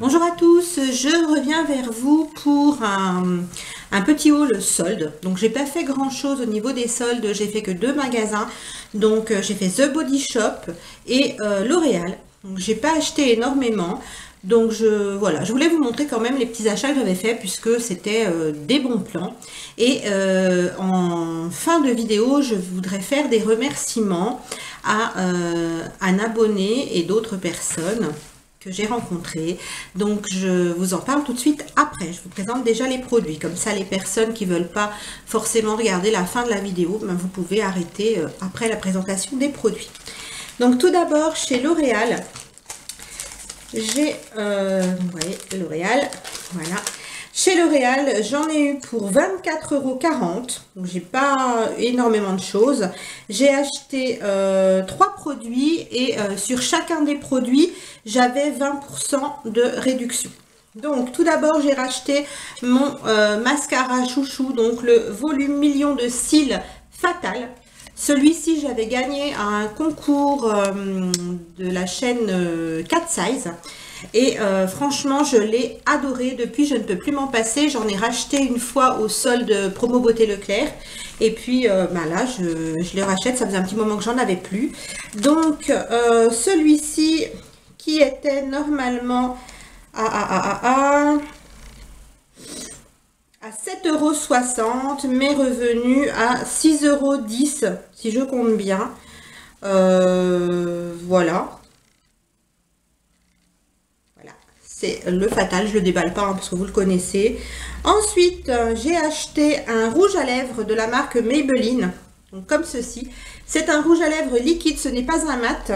Bonjour à tous, je reviens vers vous pour un petit haul solde. Donc j'ai pas fait grand chose au niveau des soldes, j'ai fait que 2 magasins. Donc j'ai fait The Body Shop et L'Oréal. Donc j'ai pas acheté énormément. Donc voilà, je voulais vous montrer quand même les petits achats que j'avais fait puisque c'était des bons plans. Et en fin de vidéo, je voudrais faire des remerciements à un abonné et d'autres personnes que j'ai rencontré. Donc je vous en parle tout de suite après. Je vous présente déjà les produits, comme ça les personnes qui veulent pas forcément regarder la fin de la vidéo, ben, vous pouvez arrêter après la présentation des produits. Donc tout d'abord chez L'Oréal, j'ai vous voyez L'Oréal, voilà. Chez L'Oréal, j'en ai eu pour 24,40 €. Donc j'ai pas énormément de choses. J'ai acheté 3 produits et sur chacun des produits, j'avais 20% de réduction. Donc tout d'abord, j'ai racheté mon mascara chouchou, donc le volume million de cils Fatal. Celui-ci, j'avais gagné un concours de la chaîne Cat Size. Et franchement, je l'ai adoré. Depuis, je ne peux plus m'en passer. J'en ai racheté une fois au solde promo Beauté Leclerc. Et puis bah là, je les rachète. Ça faisait un petit moment que j'en avais plus. Donc, celui-ci qui était normalement à 7,60 € mais revenu à 6,10 € si je compte bien. Voilà. C'est le Fatal, je le déballe pas hein, parce que vous le connaissez. Ensuite, j'ai acheté un rouge à lèvres de la marque Maybelline. Donc, comme ceci. C'est un rouge à lèvres liquide, ce n'est pas un mat.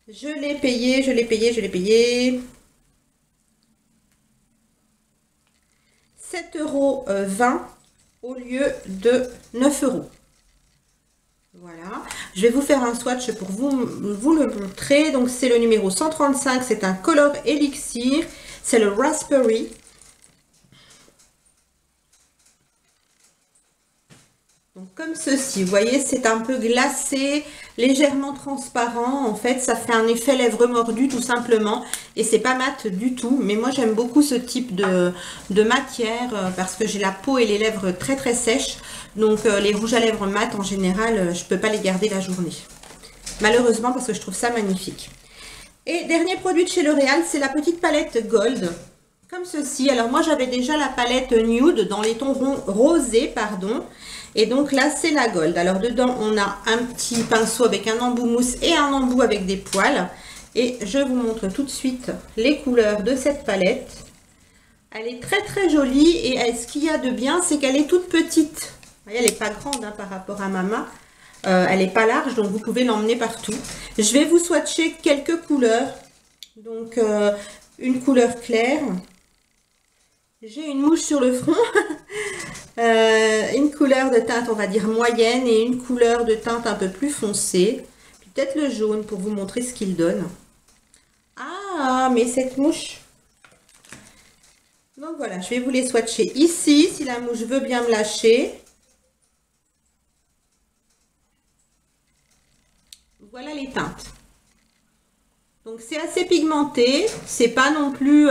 Je l'ai payé. 7,20 € au lieu de 9 €. Voilà, je vais vous faire un swatch pour vous le montrer. Donc c'est le numéro 135, c'est un Color Elixir, c'est le Raspberry. Donc comme ceci, vous voyez, c'est un peu glacé, légèrement transparent. En fait, ça fait un effet lèvres mordues tout simplement. Et c'est pas mat du tout. Mais moi, j'aime beaucoup ce type de matière parce que j'ai la peau et les lèvres très très sèches. Donc les rouges à lèvres mat, en général, je peux pas les garder la journée. Malheureusement, parce que je trouve ça magnifique. Et dernier produit de chez L'Oréal, c'est la petite palette Gold. Comme ceci. Alors moi, j'avais déjà la palette Nude dans les tons rosés, pardon. Et donc là, c'est la Gold. Alors dedans, on a un petit pinceau avec un embout mousse et un embout avec des poils. Et je vous montre tout de suite les couleurs de cette palette. Elle est très très jolie. Et ce qu'il y a de bien, c'est qu'elle est toute petite. Vous voyez, elle n'est pas grande hein, par rapport à ma main. Elle n'est pas large, donc vous pouvez l'emmener partout. Je vais vous swatcher quelques couleurs. Donc, une couleur claire. J'ai une mouche sur le front. Une couleur de teinte, on va dire, moyenne. Et une couleur de teinte un peu plus foncée. Puis peut-être le jaune pour vous montrer ce qu'il donne. Ah, mais cette mouche... Donc voilà, je vais vous les swatcher ici, si la mouche veut bien me lâcher. Voilà les teintes. Donc c'est assez pigmenté, c'est pas non plus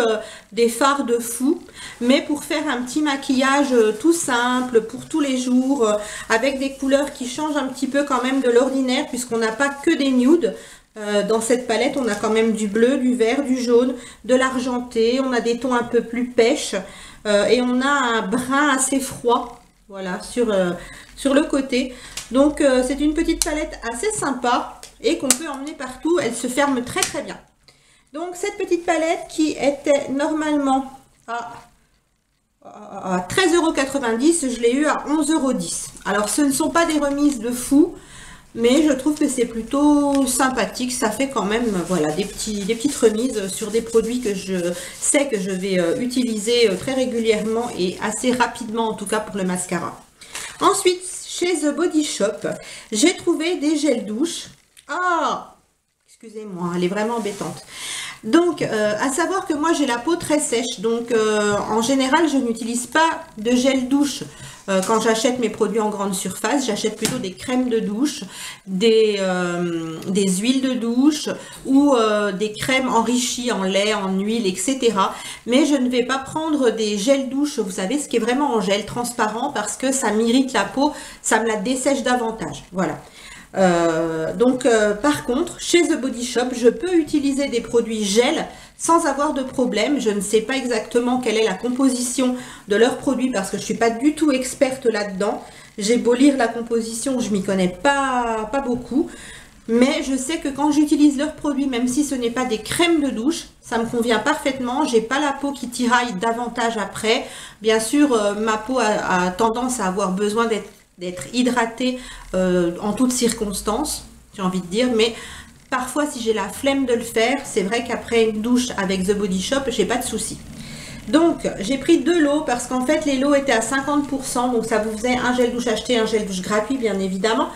des fards de fou, mais pour faire un petit maquillage tout simple pour tous les jours, avec des couleurs qui changent un petit peu quand même de l'ordinaire, puisqu'on n'a pas que des nudes. Dans cette palette, on a quand même du bleu, du vert, du jaune, de l'argenté, on a des tons un peu plus pêche, et on a un brun assez froid, voilà, sur le côté. Donc c'est une petite palette assez sympa. Et qu'on peut emmener partout, elle se ferme très très bien. Donc cette petite palette qui était normalement à 13,90 €, je l'ai eu à 11,10 €. Alors ce ne sont pas des remises de fou, mais je trouve que c'est plutôt sympathique. Ça fait quand même voilà, des petites remises sur des produits que je sais que je vais utiliser très régulièrement et assez rapidement, en tout cas pour le mascara. Ensuite, chez The Body Shop, j'ai trouvé des gels douche. Ah, excusez-moi, elle est vraiment embêtante. Donc, à savoir que moi j'ai la peau très sèche, donc en général je n'utilise pas de gel douche quand j'achète mes produits en grande surface. J'achète plutôt des crèmes de douche, des huiles de douche ou des crèmes enrichies en lait, en huile, etc. Mais je ne vais pas prendre des gels douche, vous savez, ce qui est vraiment en gel transparent, parce que ça m'irrite la peau, ça me la dessèche davantage. Voilà. Par contre, chez The Body Shop, je peux utiliser des produits gel sans avoir de problème. Je ne sais pas exactement quelle est la composition de leurs produits parce que je suis pas du tout experte là-dedans. J'ai beau lire la composition, je m'y connais pas beaucoup. Mais je sais que quand j'utilise leurs produits, même si ce n'est pas des crèmes de douche, ça me convient parfaitement. J'ai pas la peau qui tiraille davantage après. Bien sûr, ma peau a tendance à avoir besoin d'être hydratée en toutes circonstances, j'ai envie de dire, mais parfois si j'ai la flemme de le faire, c'est vrai qu'après une douche avec The Body Shop, j'ai pas de souci. Donc j'ai pris 2 lots parce qu'en fait les lots étaient à 50%, donc ça vous faisait un gel douche acheté, un gel douche gratuit bien évidemment.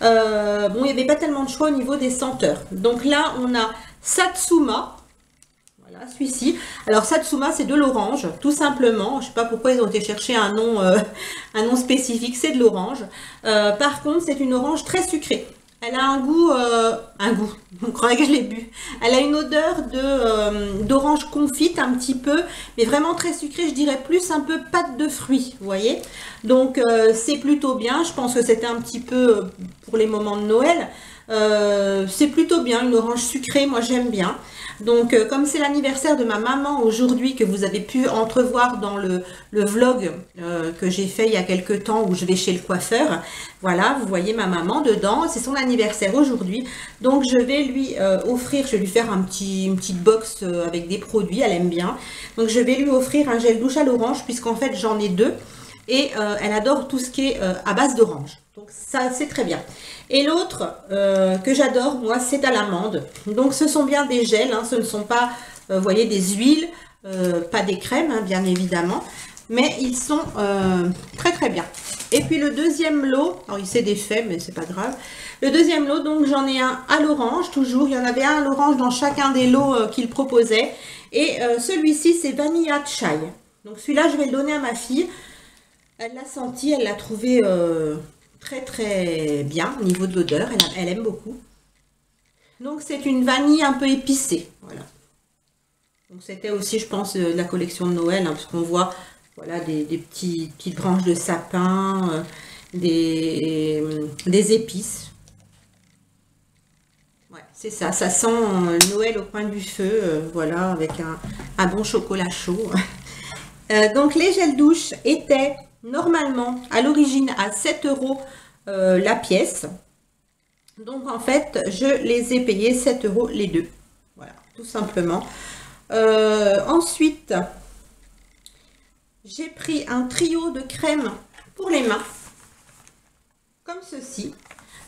Bon, il n'y avait pas tellement de choix au niveau des senteurs. Donc là on a Satsuma. Voilà, celui-ci. Alors Satsuma, c'est de l'orange, tout simplement. Je ne sais pas pourquoi ils ont été chercher un nom spécifique, c'est de l'orange. Par contre, c'est une orange très sucrée. Elle a un goût, on croirait que je l'ai bu. Elle a une odeur d'orange confite un petit peu, mais vraiment très sucrée, je dirais plus un peu pâte de fruits, vous voyez. Donc c'est plutôt bien, je pense que c'était un petit peu pour les moments de Noël. C'est plutôt bien, une orange sucrée, moi j'aime bien. Donc comme c'est l'anniversaire de ma maman aujourd'hui, que vous avez pu entrevoir dans le vlog que j'ai fait il y a quelques temps où je vais chez le coiffeur, voilà, vous voyez ma maman dedans, c'est son anniversaire aujourd'hui, donc je vais lui offrir, je vais lui faire une petite box avec des produits, elle aime bien, donc je vais lui offrir un gel douche à l'orange puisqu'en fait j'en ai 2 et elle adore tout ce qui est à base d'orange. Donc ça c'est très bien. Et l'autre que j'adore moi c'est à l'amande. Donc ce sont bien des gels, hein, ce ne sont pas vous voyez des huiles, pas des crèmes hein, bien évidemment, mais ils sont très très bien. Et puis le deuxième lot, alors il s'est défait mais c'est pas grave. Le deuxième lot, donc j'en ai un à l'orange toujours, il y en avait un à l'orange dans chacun des lots qu'il proposait. Et celui-ci c'est Vanilla Chai. Donc celui-là je vais le donner à ma fille. Elle l'a senti, elle l'a trouvé très très bien au niveau de l'odeur, elle aime beaucoup. Donc c'est une vanille un peu épicée, voilà. Donc c'était aussi je pense la collection de Noël, hein, parce qu'on voit voilà des petites branches de sapin, des épices. Ouais, c'est ça, ça sent Noël au coin du feu, voilà, avec un bon chocolat chaud. Donc les gels douche étaient normalement à l'origine à 7 € la pièce. Donc en fait je les ai payés 7 € les deux. Voilà, tout simplement. Ensuite j'ai pris un trio de crèmes pour les mains. Comme ceci.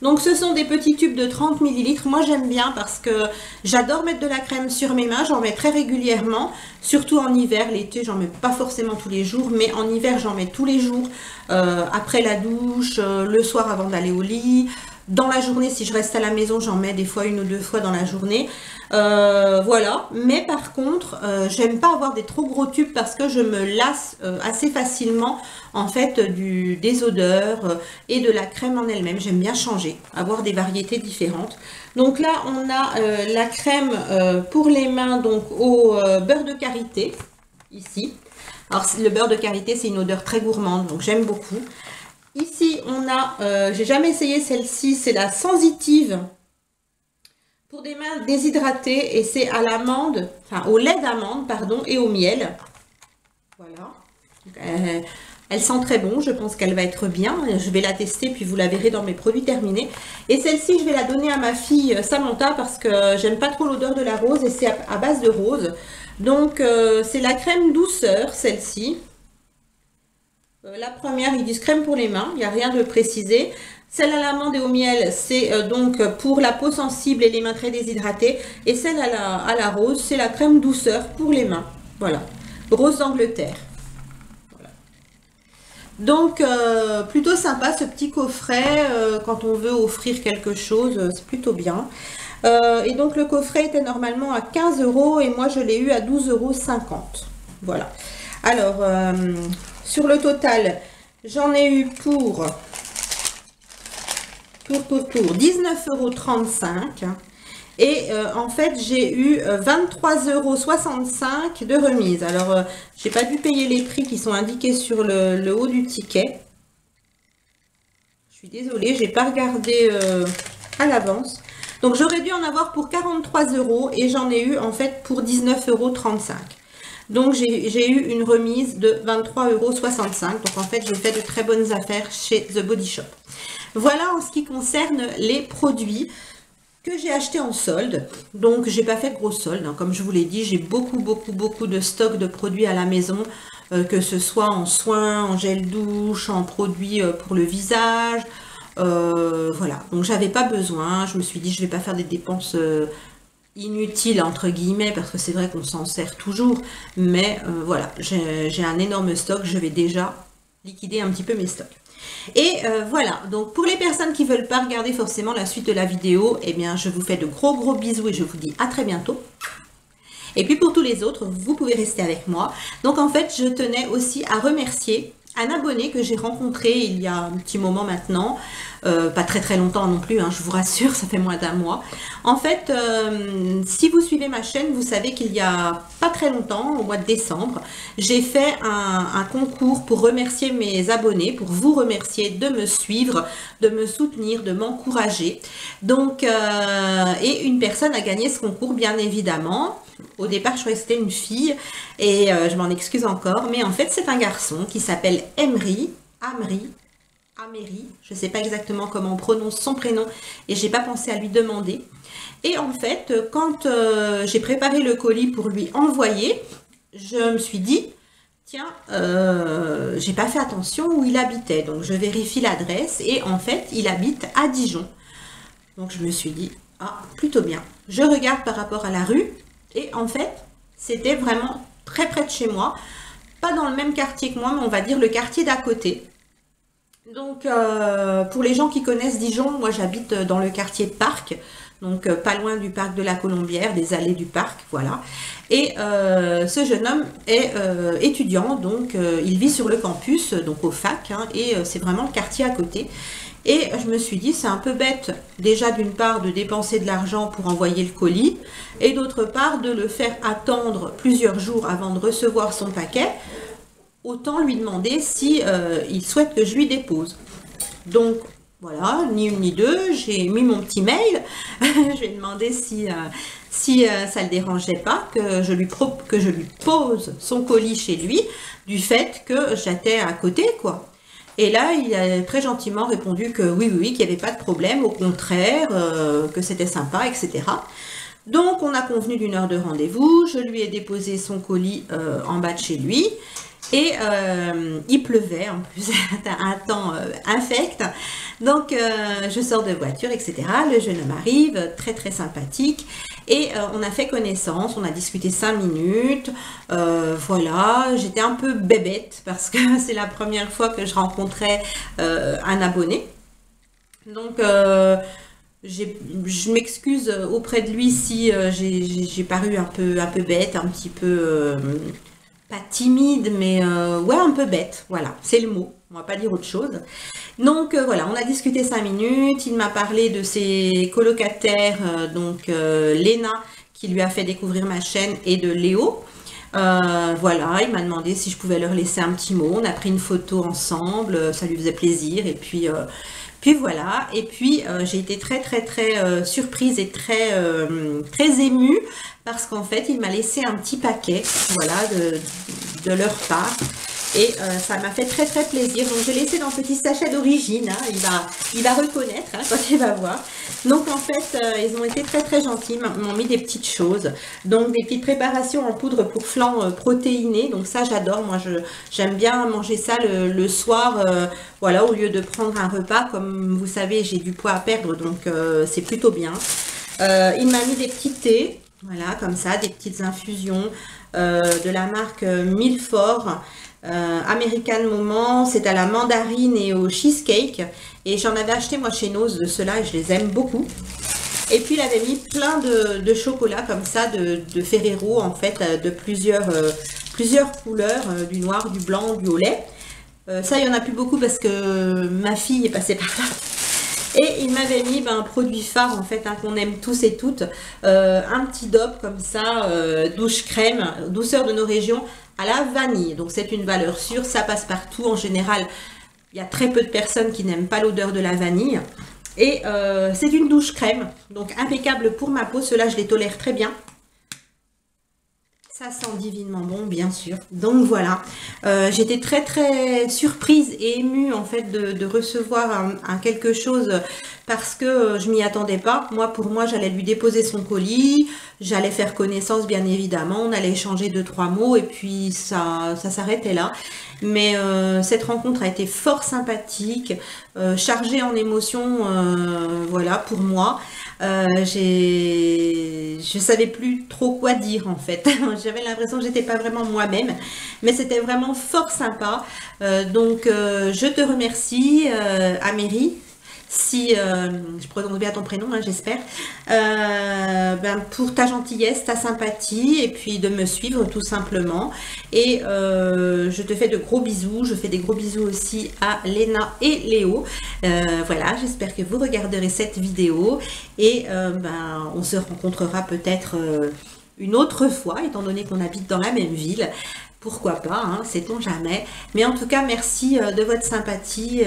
Donc ce sont des petits tubes de 30 ml. Moi j'aime bien parce que j'adore mettre de la crème sur mes mains. J'en mets très régulièrement, surtout en hiver. L'été j'en mets pas forcément tous les jours, mais en hiver j'en mets tous les jours. Après la douche, le soir avant d'aller au lit. Dans la journée, si je reste à la maison, j'en mets des fois 1 ou 2 fois dans la journée. Voilà. Mais par contre, j'aime pas avoir des trop gros tubes parce que je me lasse assez facilement en fait des odeurs et de la crème en elle-même. J'aime bien changer, avoir des variétés différentes. Donc là, on a la crème pour les mains donc au beurre de karité, ici. Alors le beurre de karité, c'est une odeur très gourmande, donc j'aime beaucoup. Ici, on a, j'ai jamais essayé celle-ci, c'est la sensitive pour des mains déshydratées et c'est à l'amande, enfin au lait d'amande, pardon, et au miel. Voilà. Elle sent très bon, je pense qu'elle va être bien. Je vais la tester, puis vous la verrez dans mes produits terminés. Et celle-ci, je vais la donner à ma fille Samantha parce que j'aime pas trop l'odeur de la rose et c'est à base de rose. Donc, c'est la crème douceur, celle-ci. La première, ils disent crème pour les mains, il n'y a rien de précisé. Celle à l'amande et au miel, c'est donc pour la peau sensible et les mains très déshydratées. Et celle à la rose, c'est la crème douceur pour les mains. Voilà, rose d'Angleterre. Voilà. Donc, plutôt sympa ce petit coffret quand on veut offrir quelque chose, c'est plutôt bien. Et donc le coffret était normalement à 15 € et moi je l'ai eu à 12,50 €. Voilà. Alors, sur le total, j'en ai eu pour 19,35 €. Et en fait, j'ai eu 23,65 € de remise. Alors, j'ai pas dû payer les prix qui sont indiqués sur le haut du ticket. Je suis désolée, j'ai pas regardé à l'avance. Donc, j'aurais dû en avoir pour 43 € et j'en ai eu en fait pour 19,35 €. Donc, j'ai eu une remise de 23,65 €. Donc, en fait, j'ai fait de très bonnes affaires chez The Body Shop. Voilà en ce qui concerne les produits que j'ai acheté en solde. Donc j'ai pas fait de gros soldes, hein. Comme je vous l'ai dit, j'ai beaucoup de stock de produits à la maison, que ce soit en soins, en gel douche, en produits pour le visage, voilà. Donc j'avais pas besoin, je me suis dit je vais pas faire des dépenses inutiles entre guillemets, parce que c'est vrai qu'on s'en sert toujours, mais voilà, j'ai un énorme stock, je vais déjà liquider un petit peu mes stocks. Et voilà, donc pour les personnes qui ne veulent pas regarder forcément la suite de la vidéo, eh bien je vous fais de gros bisous et je vous dis à très bientôt. Et puis pour tous les autres, vous pouvez rester avec moi. Donc en fait, je tenais aussi à remercier un abonné que j'ai rencontré il y a un petit moment maintenant, pas très longtemps non plus, hein, je vous rassure, ça fait moins d'un mois. En fait, si vous suivez ma chaîne, vous savez qu'il y a pas très longtemps, au mois de décembre, j'ai fait un concours pour remercier mes abonnés, pour vous remercier de me suivre, de me soutenir, de m'encourager. Donc, et une personne a gagné ce concours, bien évidemment. Au départ, je croyais que c'était une fille et je m'en excuse encore, mais en fait, c'est un garçon qui s'appelle Amri, je ne sais pas exactement comment on prononce son prénom et j'ai pas pensé à lui demander. Et en fait, quand j'ai préparé le colis pour lui envoyer, je me suis dit, tiens, j'ai pas fait attention où il habitait, donc je vérifie l'adresse et en fait, il habite à Dijon. Donc je me suis dit, ah, plutôt bien. Je regarde par rapport à la rue. Et en fait, c'était vraiment très près de chez moi. Pas dans le même quartier que moi, mais on va dire le quartier d'à côté. Donc, pour les gens qui connaissent Dijon, moi j'habite dans le quartier Parc. Donc, pas loin du parc de la Colombière, des allées du parc, voilà. Et ce jeune homme est étudiant, donc il vit sur le campus, donc au fac, hein, et c'est vraiment le quartier à côté. Et je me suis dit, c'est un peu bête, déjà d'une part, de dépenser de l'argent pour envoyer le colis, et d'autre part, de le faire attendre plusieurs jours avant de recevoir son paquet. Autant lui demander si il souhaite que je lui dépose. Donc, voilà, ni une ni deux, j'ai mis mon petit mail, je lui ai demandé si ça ne le dérangeait pas, que je lui pose son colis chez lui, du fait que j'étais à côté, quoi. Et là, il a très gentiment répondu que oui, qu'il n'y avait pas de problème, au contraire, que c'était sympa, etc. Donc, on a convenu d'une heure de rendez-vous. Je lui ai déposé son colis en bas de chez lui. Et il pleuvait, en plus, un temps infect. Donc, je sors de voiture, etc. Le jeune homme arrive, très sympathique. Et on a fait connaissance, on a discuté 5 minutes. Voilà, j'étais un peu bébête parce que c'est la première fois que je rencontrais un abonné. Donc, je m'excuse auprès de lui si j'ai paru un peu bête, un petit peu... pas timide, mais ouais, un peu bête, voilà, c'est le mot, on va pas dire autre chose. Donc voilà, on a discuté 5 minutes, il m'a parlé de ses colocataires, donc Léna, qui lui a fait découvrir ma chaîne, et de Léo. Voilà, il m'a demandé si je pouvais leur laisser un petit mot, on a pris une photo ensemble, ça lui faisait plaisir, et puis voilà, et puis j'ai été très surprise et très émue parce qu'en fait il m'a laissé un petit paquet, voilà, de leur part, et ça m'a fait très plaisir. Donc j'ai laissé dans le petit sachet d'origine, hein, il va reconnaître, hein, quand il va voir. Donc en fait ils ont été très gentils, m'ont mis des petites choses, donc des petites préparations en poudre pour flan protéiné. Donc ça j'adore, moi j'aime bien manger ça le soir, voilà, au lieu de prendre un repas. Comme vous savez, j'ai du poids à perdre, donc c'est plutôt bien. Il m'a mis des petits thés, voilà, comme ça, des petites infusions de la marque Milfort, American Moment. C'est à la mandarine et au cheesecake, et j'en avais acheté moi chez Nose de ceux-là et je les aime beaucoup. Et puis il avait mis plein de chocolat comme ça, de Ferrero en fait, de plusieurs couleurs, du noir, du blanc, du au lait. Ça, il n'y en a plus beaucoup parce que ma fille est passée par là. Et il m'avait mis un produit phare en fait, hein, qu'on aime tous et toutes, un petit DOP comme ça, douche crème, douceur de nos régions, à la vanille. Donc c'est une valeur sûre, ça passe partout. En général, il y a très peu de personnes qui n'aiment pas l'odeur de la vanille. Et c'est une douche crème, donc impeccable pour ma peau. Ceux-là, je les tolère très bien. Ça sent divinement bon, bien sûr. Donc voilà, j'étais très très surprise et émue en fait de recevoir un quelque chose parce que je m'y attendais pas. Moi, pour moi, j'allais lui déposer son colis, j'allais faire connaissance bien évidemment, on allait échanger 2-3 mots et puis ça s'arrêtait là. Mais cette rencontre a été fort sympathique, chargée en émotions, voilà, pour moi. Je savais plus trop quoi dire en fait. J'avais l'impression que j'étais pas vraiment moi-même, mais c'était vraiment fort sympa. Donc je te remercie, Améry, si je prononce bien ton prénom, hein, j'espère, pour ta gentillesse, ta sympathie et puis de me suivre tout simplement. Et je te fais de gros bisous. Je fais des gros bisous aussi à Léna et Léo. Voilà, j'espère que vous regarderez cette vidéo et on se rencontrera peut-être une autre fois, étant donné qu'on habite dans la même ville. Pourquoi pas, hein, sait-on jamais. Mais en tout cas, merci de votre sympathie.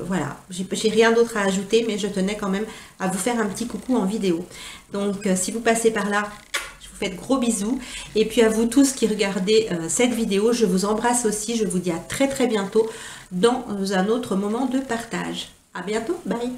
Voilà, j'ai rien d'autre à ajouter, mais je tenais quand même à vous faire un petit coucou en vidéo. Donc, si vous passez par là, je vous fais de gros bisous. Et puis à vous tous qui regardez cette vidéo, je vous embrasse aussi. Je vous dis à très très bientôt dans un autre moment de partage. À bientôt, bye.